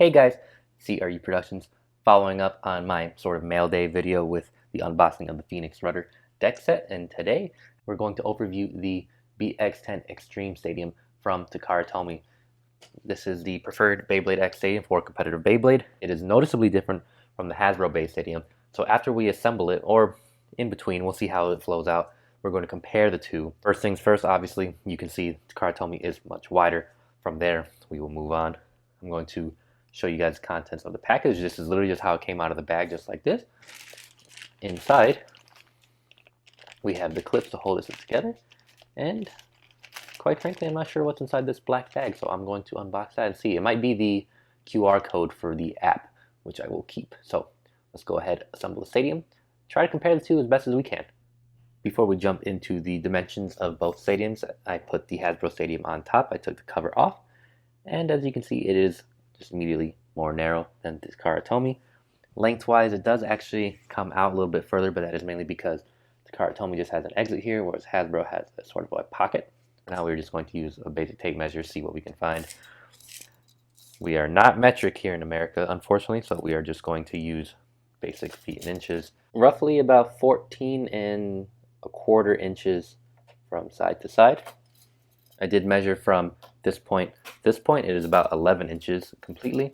Hey guys, CRU Productions, following up on my sort of mail day video with the unboxing of the Phoenix Rudder deck set, and today we're going to overview the BX10 Xtreme Stadium from Takara Tomy. This is the preferred Beyblade X Stadium for competitive Beyblade. It is noticeably different from the Hasbro base stadium, so after we assemble it, or in between, we'll see how it flows out. We're going to compare the two. First things first, obviously, you can see Takara Tomy is much wider. From there, we will move on. I'm going to show you guys the contents of the package. This is literally just how it came out of the bag, just like this. Inside, we have the clips to hold this together, and quite frankly, I'm not sure what's inside this black bag, so I'm going to unbox that and see. It might be the QR code for the app, which I will keep. So let's go ahead, assemble the stadium, try to compare the two as best as we can. Before we jump into the dimensions of both stadiums, I put the Hasbro Stadium on top. I took the cover off, and as you can see, it is just immediately more narrow than the Takara Tomy. Lengthwise, it does actually come out a little bit further, but that is mainly because the Takara Tomy just has an exit here, whereas Hasbro has a sort of a pocket. Now we're just going to use a basic tape measure, see what we can find. We are not metric here in America, unfortunately, so we are just going to use basic feet and inches. Roughly about 14¼ inches from side to side. I did measure from this point. This point, it is about 11 inches completely.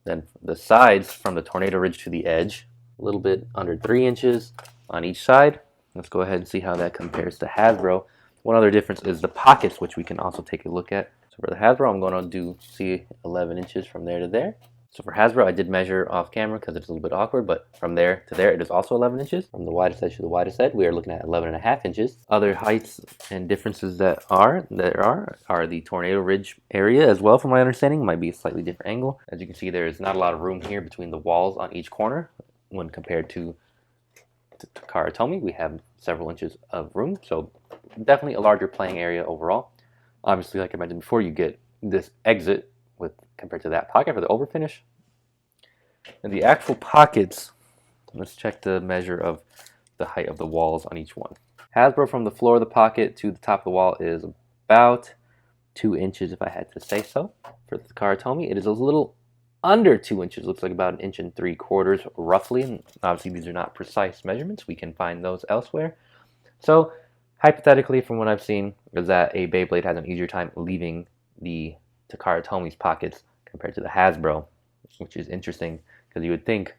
Then the sides from the tornado ridge to the edge, a little bit under 3 inches on each side. Let's go ahead and see how that compares to Hasbro. One other difference is the pockets, which we can also take a look at. So for the Hasbro, I'm going to see 11 inches from there to there. So for Hasbro, I did measure off camera because it's a little bit awkward, but from there to there, it is also 11 inches. From the widest edge to the widest edge, we are looking at 11½ inches. Other heights and differences there are the tornado ridge area as well, from my understanding. It might be a slightly different angle. As you can see, there is not a lot of room here between the walls on each corner when compared to Takara Tomy. We have several inches of room, so definitely a larger playing area overall. Obviously, like I mentioned before, you get this exit with compared to that pocket for the overfinish. And the actual pockets, let's check the measure of the height of the walls on each one. Hasbro, from the floor of the pocket to the top of the wall, is about 2 inches, if I had to say so. For the Takara Tomy, it is a little under 2 inches. Looks like about 1¾ inches roughly. And obviously, these are not precise measurements. We can find those elsewhere. So hypothetically, from what I've seen, is that a Beyblade has an easier time leaving the Takara Tomy's pockets compared to the Hasbro, which is interesting because you would think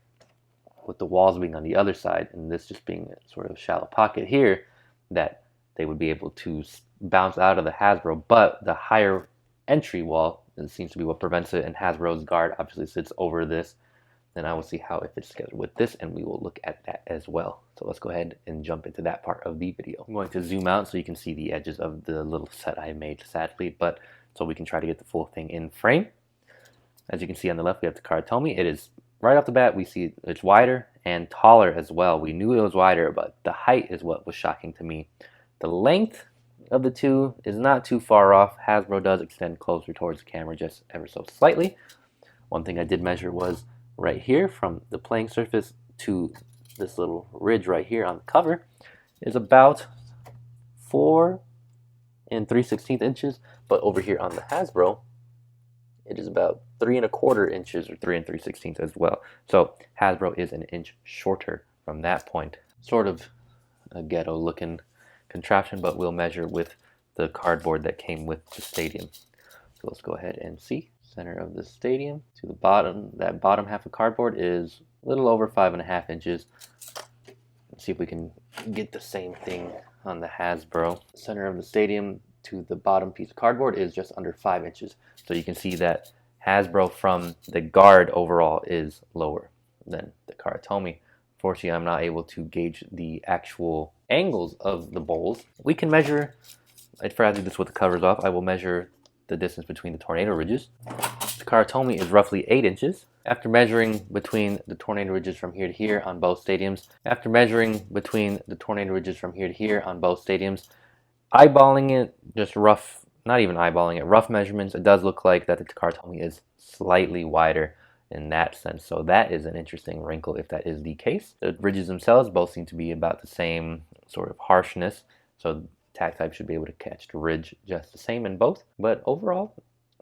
with the walls being on the other side and this just being a sort of shallow pocket here that they would be able to bounce out of the Hasbro, but the higher entry wall seems to be what prevents it, and Hasbro's guard obviously sits over this. Then I will see how it fits together with this, and we will look at that as well. So let's go ahead and jump into that part of the video. I'm going to zoom out so you can see the edges of the little set I made, sadly, but so we can try to get the full thing in frame. As you can see on the left, we have the Takara Tomy. It is, right off the bat, we see it's wider and taller as well. We knew it was wider, but the height is what was shocking to me. The length of the two is not too far off. Hasbro does extend closer towards the camera just ever so slightly. One thing I did measure was right here from the playing surface to this little ridge right here on the cover is about 4 3/16 inches, but over here on the Hasbro, it is about 3¼ inches or 3 3/16 as well. So Hasbro is an inch shorter from that point. Sort of a ghetto looking contraption, but we'll measure with the cardboard that came with the stadium. So let's go ahead and see. Center of the stadium to the bottom, that bottom half of cardboard is a little over 5½ inches. Let's see if we can get the same thing on the Hasbro. Center of the stadium to the bottom piece of cardboard is just under 5 inches. So you can see that Hasbro from the guard overall is lower than the Takara Tomy. Fortunately, I'm not able to gauge the actual angles of the bowls. We can measure, if I do this with the covers off, I will measure the distance between the tornado ridges. The Takara Tomy is roughly 8 inches. After measuring between the tornado ridges from here to here on both stadiums, eyeballing it, just rough, not even eyeballing it, rough measurements, it does look like that the Takara Tomy is slightly wider in that sense. So that is an interesting wrinkle if that is the case. The ridges themselves both seem to be about the same sort of harshness. So tack type should be able to catch the ridge just the same in both. But overall,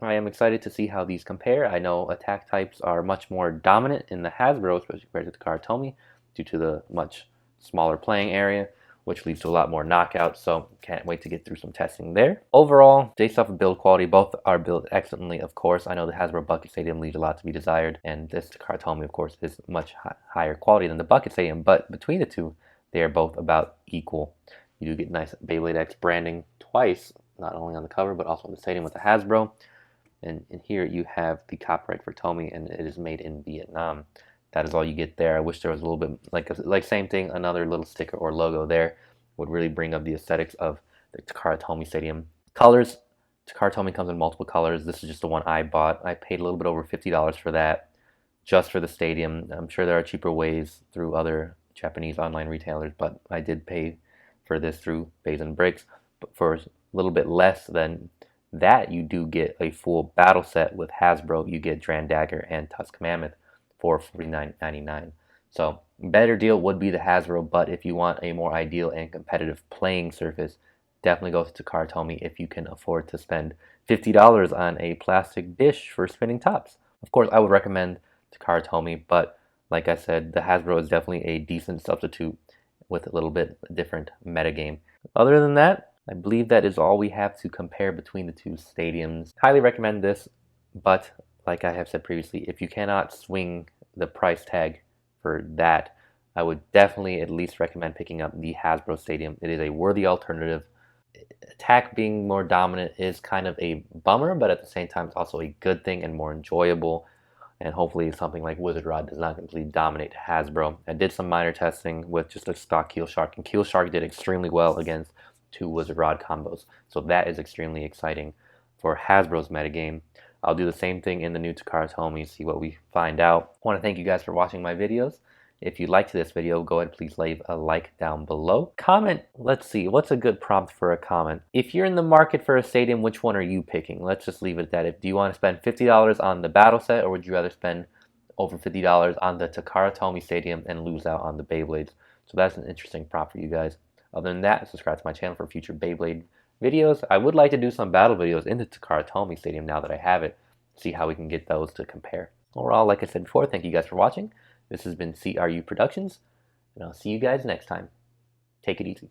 I am excited to see how these compare. I know attack types are much more dominant in the Hasbro, especially compared to the Takara Tomy, due to the much smaller playing area, which leads to a lot more knockouts, so can't wait to get through some testing there. Overall, based off of build quality, both are built excellently, of course. I know the Hasbro Bucket Stadium leaves a lot to be desired, and this Takara Tomy, of course, is much higher quality than the Bucket Stadium, but between the two, they are both about equal. You do get nice Beyblade X branding twice, not only on the cover, but also on the stadium with the Hasbro. And here you have the copyright for Tomy, and it is made in Vietnam. That is all you get there. I wish there was a little bit, like same thing, another little sticker or logo there would really bring up the aesthetics of the Takara Tomy Stadium. Colors, Takara Tomy comes in multiple colors. This is just the one I bought. I paid a little bit over $50 for that, just for the stadium. I'm sure there are cheaper ways through other Japanese online retailers, but I did pay for this through Bays and Bricks. But for a little bit less than that, you do get a full battle set with Hasbro. You get Dran Dagger and Tusk Mammoth for $49.99. So better deal would be the Hasbro, but if you want a more ideal and competitive playing surface, definitely go to Takara Tomy if you can afford to spend $50 on a plastic dish for spinning tops. Of course, I would recommend Takara Tomy, but like I said, the Hasbro is definitely a decent substitute with a little bit different metagame. Other than that, I believe that is all we have to compare between the two stadiums. Highly recommend this, but like I have said previously, if you cannot swing the price tag for that, I would definitely at least recommend picking up the Hasbro Stadium. It is a worthy alternative. Attack being more dominant is kind of a bummer, but at the same time, it's also a good thing and more enjoyable. And hopefully something like Wizard Rod does not completely dominate Hasbro. I did some minor testing with just a stock Keel Shark, and Keel Shark did extremely well against two Wizard Rod combos. So that is extremely exciting for Hasbro's metagame. I'll do the same thing in the new Takara Tomy, see what we find out. I want to thank you guys for watching my videos. If you liked this video, go ahead, please leave a like down below. Comment, let's see, what's a good prompt for a comment? If you're in the market for a stadium, which one are you picking? Let's just leave it at that. Do you want to spend $50 on the battle set, or would you rather spend over $50 on the Takara Tomy Stadium and lose out on the Beyblades? So that's an interesting prompt for you guys. Other than that, subscribe to my channel for future Beyblade videos. I would like to do some battle videos in the Takara Tomy Stadium now that I have it. See how we can get those to compare. Overall, like I said before, thank you guys for watching. This has been CRU Productions, and I'll see you guys next time. Take it easy.